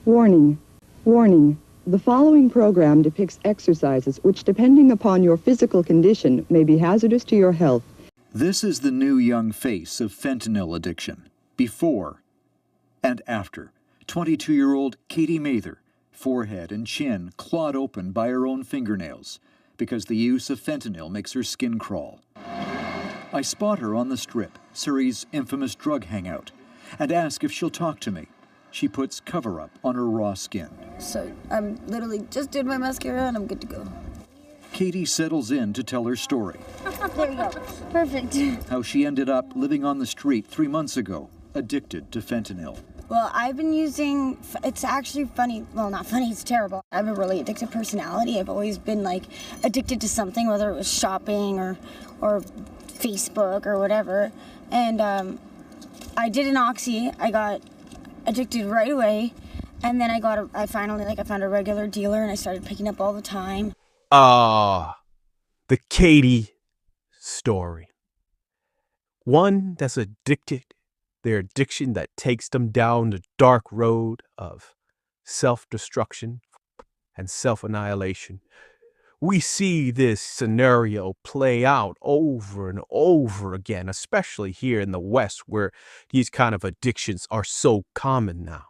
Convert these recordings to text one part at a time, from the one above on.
Warning. Warning. The following program depicts exercises which, depending upon your physical condition, may be hazardous to your health. This is the new young face of fentanyl addiction. Before and after. 22-year-old Katie Mather, forehead and chin clawed open by her own fingernails because the use of fentanyl makes her skin crawl. I spot her on the Strip, Surrey's infamous drug hangout, and ask if she'll talk to me. She puts cover-up on her raw skin. So I'm literally just doing my mascara and I'm good to go. Katie settles in to tell her story. There we go. Perfect. How she ended up living on the street 3 months ago, addicted to fentanyl. Well, I've been using, it's actually funny, well, not funny, it's terrible. I have a really addictive personality. I've always been addicted to something, whether it was shopping or Facebook or whatever. And I did an Oxy. I got addicted right away. And then I finally found a regular dealer and I started picking up all the time. The Katie story. One that's addicted, their addiction that takes them down the dark road of self-destruction and self-annihilation. We see this scenario play out over and over again, especially here in the West, where these kind of addictions are so common now.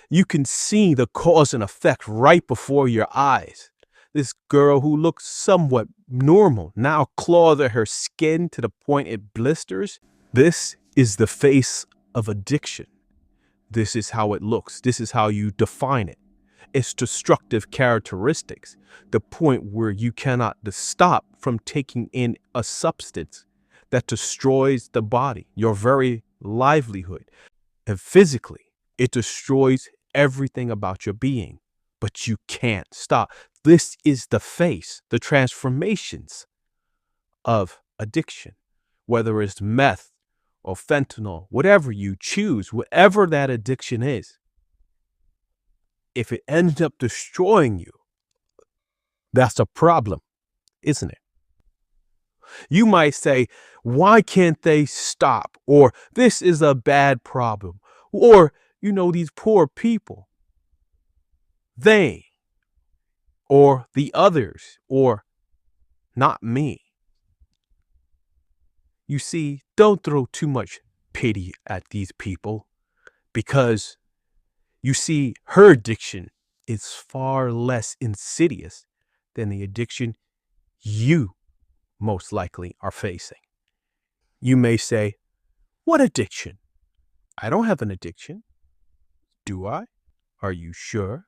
You can see the cause and effect right before your eyes. This girl who looks somewhat normal now claws at her skin to the point it blisters. This is the face of addiction. This is how it looks. This is how you define it. Its destructive characteristics, the point where you cannot stop from taking in a substance that destroys the body, your very livelihood. And physically, it destroys everything about your being, but you can't stop. This is the face, the transformations of addiction, whether it's meth or fentanyl, whatever you choose, whatever that addiction is. If it ends up destroying you, that's a problem, isn't it? You might say, why can't they stop? Or this is a bad problem. Or, these poor people. They, or the others, or not me. You see, don't throw too much pity at these people, because you see, her addiction is far less insidious than the addiction you most likely are facing. You may say, what addiction? I don't have an addiction. Do I? Are you sure?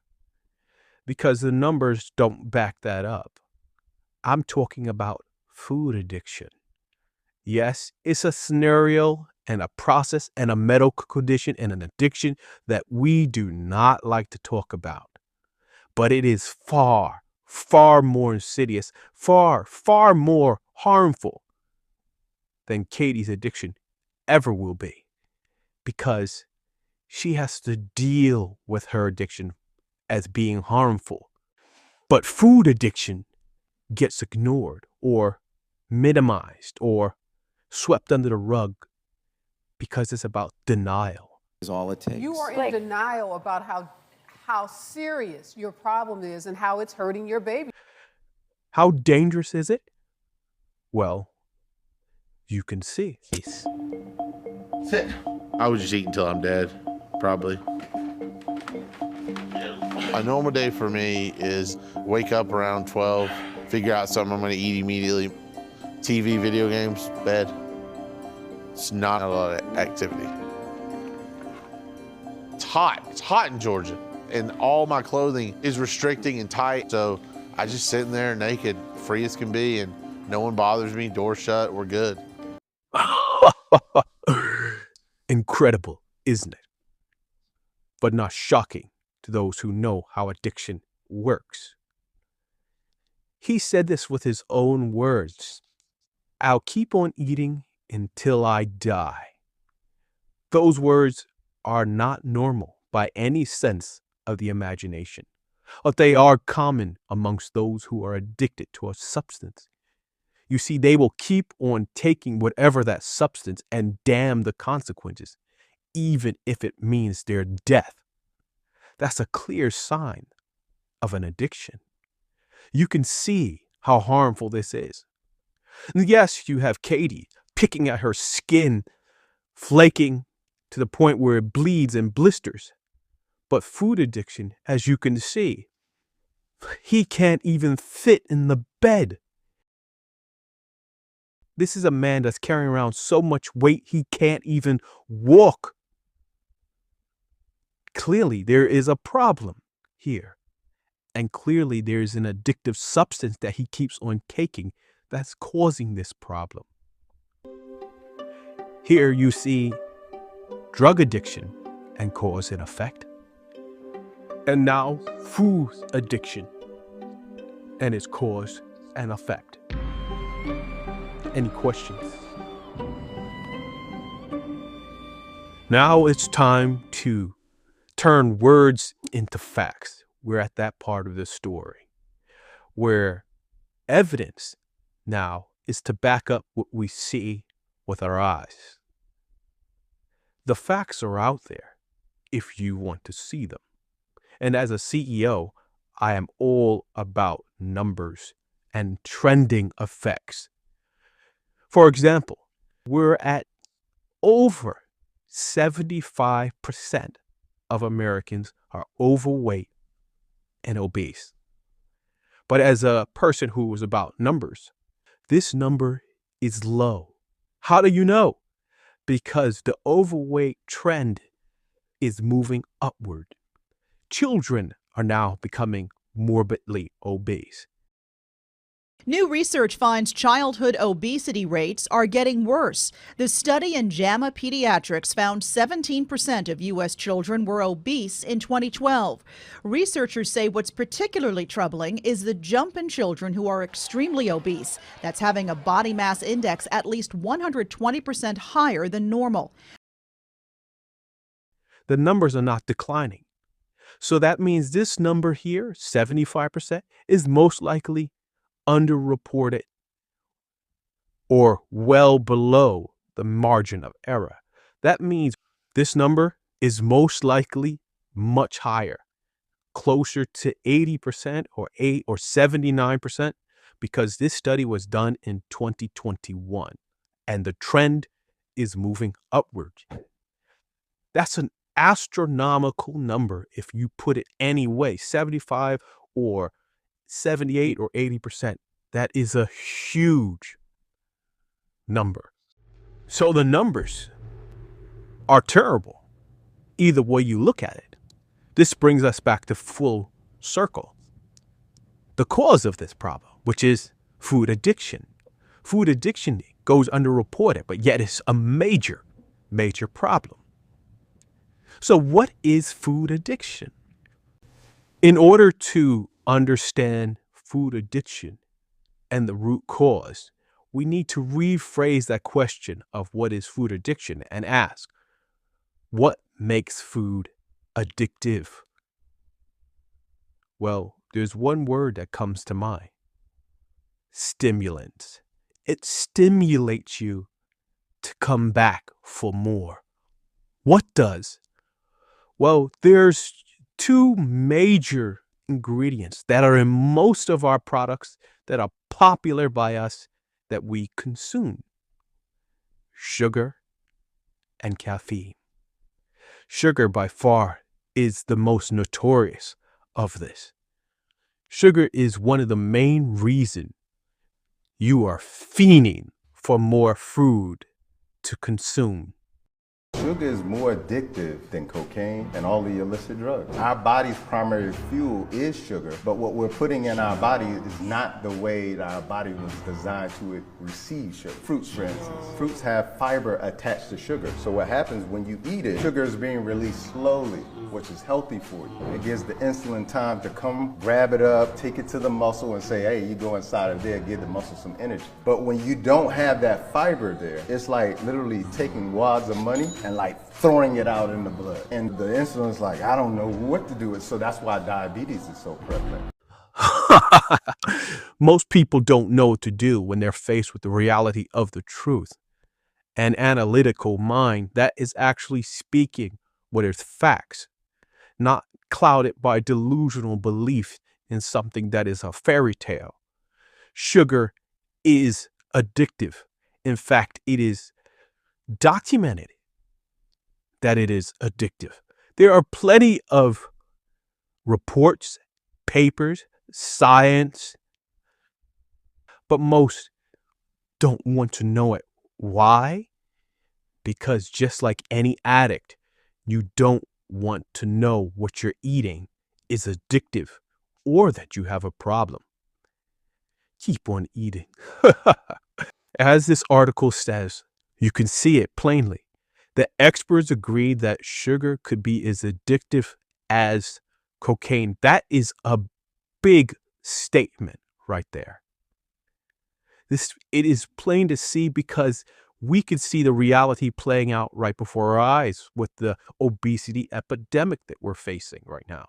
Because the numbers don't back that up. I'm talking about food addiction. Yes, it's a scenario and a process and a medical condition and an addiction that we do not like to talk about. But it is far, far more insidious, far, far more harmful than Katie's addiction ever will be. Because she has to deal with her addiction as being harmful. But food addiction gets ignored or minimized or swept under the rug because it's about denial. Is all it takes. You are in denial about how serious your problem is and how it's hurting your baby. How dangerous is it? Well, you can see. I would just eat until I'm dead, probably. A normal day for me is wake up around 12, figure out something I'm going to eat immediately. TV, video games, bed. It's not a lot of activity. It's hot. It's hot in Georgia. And all my clothing is restricting and tight. So I just sitting there naked, free as can be, and no one bothers me, door shut, we're good. Incredible, isn't it? But not shocking to those who know how addiction works. He said this with his own words. I'll keep on eating until I die. Those words are not normal by any sense of the imagination, but they are common amongst those who are addicted to a substance. You see, they will keep on taking whatever that substance and damn the consequences, even if it means their death. That's a clear sign of an addiction. You can see how harmful this is. And yes, you have Katie picking at her skin, flaking to the point where it bleeds and blisters. But food addiction, as you can see, he can't even fit in the bed. This is a man that's carrying around so much weight he can't even walk. Clearly, there is a problem here. And clearly, there is an addictive substance that he keeps on taking that's causing this problem. Here you see drug addiction and cause and effect. And now food addiction and its cause and effect. Any questions? Now it's time to turn words into facts. We're at that part of the story where evidence now is to back up what we see with our eyes. The facts are out there if you want to see them. And as a CEO, I am all about numbers and trending effects. For example, we're at over 75% of Americans are overweight and obese. But as a person who was about numbers, this number is low. How do you know? Because the overweight trend is moving upward. Children are now becoming morbidly obese. New research finds childhood obesity rates are getting worse. The study in JAMA Pediatrics found 17% of U.S. children were obese in 2012. Researchers say what's particularly troubling is the jump in children who are extremely obese. That's having a body mass index at least 120% higher than normal. The numbers are not declining. So that means this number here, 75%, is most likely underreported or well below the margin of error. That means this number is most likely much higher, closer to 80% or 79%, because this study was done in 2021 and the trend is moving upward. That's an astronomical number if you put it any way, 75 or 78 or 80%. That is a huge number. So the numbers are terrible, either way you look at it. This brings us back to full circle. The cause of this problem, which is food addiction. Food addiction goes underreported, but yet it's a major problem. So what is food addiction? In order to understand food addiction and the root cause, we need to rephrase that question of what is food addiction and ask, what makes food addictive? Well, there's one word that comes to mind: stimulants. It stimulates you to come back for more. What does? Well, there's two major ingredients that are in most of our products that are popular by us that we consume: sugar and caffeine. Sugar by far is the most notorious of this. Sugar is one of the main reasons you are fiending for more food to consume. Sugar is more addictive than cocaine and all the illicit drugs. Our body's primary fuel is sugar, but what we're putting in our body is not the way that our body was designed to receive sugar. Fruits, for instance. Fruits have fiber attached to sugar. So what happens when you eat it, sugar is being released slowly, which is healthy for you. It gives the insulin time to come, grab it up, take it to the muscle and say, hey, you go inside of there, give the muscle some energy. But when you don't have that fiber there, it's like literally taking wads of money and like throwing it out in the blood. And the insulin's like, I don't know what to do with it. So that's why diabetes is so prevalent. Most people don't know what to do when they're faced with the reality of the truth. An analytical mind that is actually speaking what is facts, not clouded by delusional belief in something that is a fairy tale. Sugar is addictive. In fact, it is documented that it is addictive. There are plenty of reports, papers, science, but most don't want to know it. Why? Because just like any addict, you don't want to know what you're eating is addictive or that you have a problem. Keep on eating. As this article says, you can see it plainly. The experts agree that sugar could be as addictive as cocaine. That is a big statement right there. It is plain to see because we can see the reality playing out right before our eyes with the obesity epidemic that we're facing right now.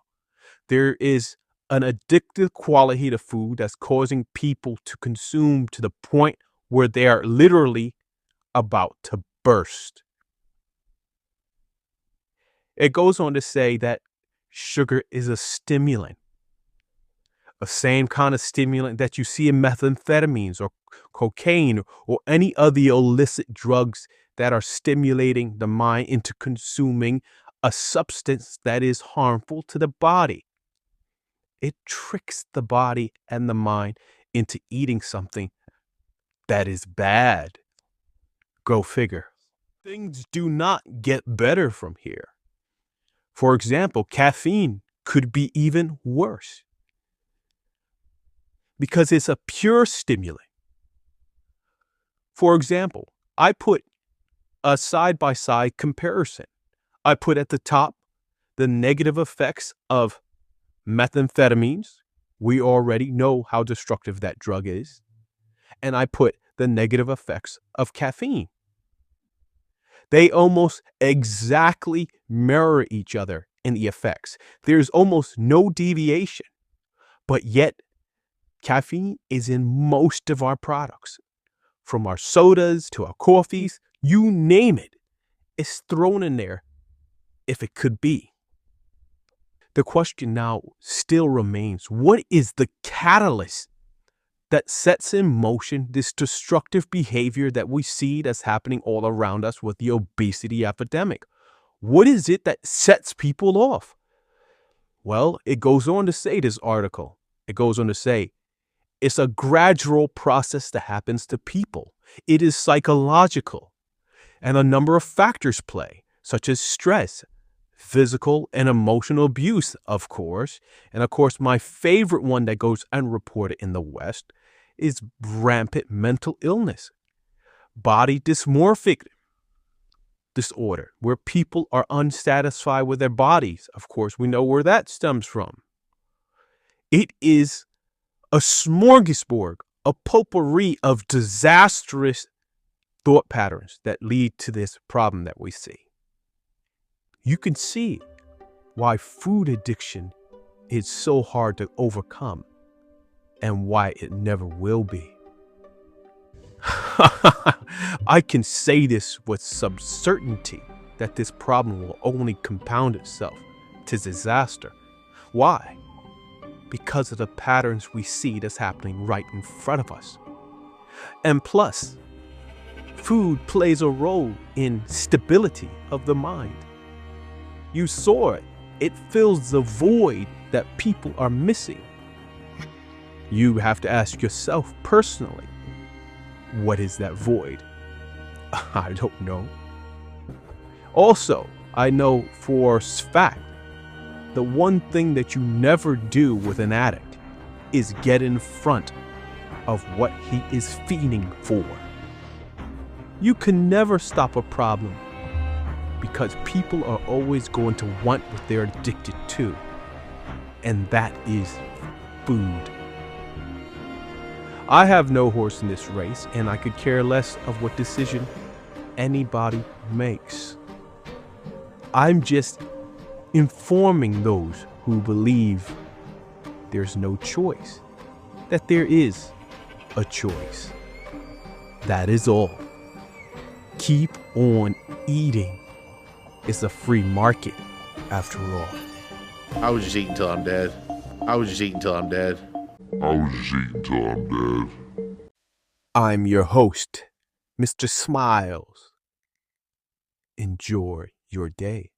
There is an addictive quality to food that's causing people to consume to the point where they are literally about to burst. It goes on to say that sugar is a stimulant, the same kind of stimulant that you see in methamphetamines or cocaine or any other illicit drugs that are stimulating the mind into consuming a substance that is harmful to the body. It tricks the body and the mind into eating something that is bad. Go figure. Things do not get better from here. For example, caffeine could be even worse because it's a pure stimulant. For example, I put a side-by-side comparison. I put at the top the negative effects of methamphetamines. We already know how destructive that drug is. And I put the negative effects of caffeine. They almost exactly mirror each other in the effects. There's almost no deviation, but yet caffeine is in most of our products. From our sodas to our coffees, you name it, it's thrown in there if it could be. The question now still remains, what is the catalyst that sets in motion this destructive behavior that we see that's happening all around us with the obesity epidemic? What is it that sets people off? Well, it goes on to say, this article, it goes on to say, it's a gradual process that happens to people. It is psychological, and a number of factors play, such as stress, physical and emotional abuse, of course. And of course, my favorite one that goes unreported in the West is rampant mental illness, body dysmorphic disorder, where people are unsatisfied with their bodies. Of course, we know where that stems from. It is a smorgasbord, a potpourri of disastrous thought patterns that lead to this problem that we see. You can see why food addiction is so hard to overcome and why it never will be. I can say this with some certainty that this problem will only compound itself to disaster. Why? Because of the patterns we see that's happening right in front of us. And plus, food plays a role in stability of the mind. You saw it. It fills the void that people are missing. You have to ask yourself personally, what is that void? I don't know. Also, I know for a fact, the one thing that you never do with an addict is get in front of what he is fiending for. You can never stop a problem because people are always going to want what they're addicted to, and that is food. I have no horse in this race, and I could care less of what decision anybody makes. I'm just informing those who believe there's no choice, that there is a choice. That is all. Keep on eating. It's a free market, after all. I would just eat until I'm dead. I would just eat until I'm dead. I would just eat until I'm dead. I'm your host, Mr. Smiles. Enjoy your day.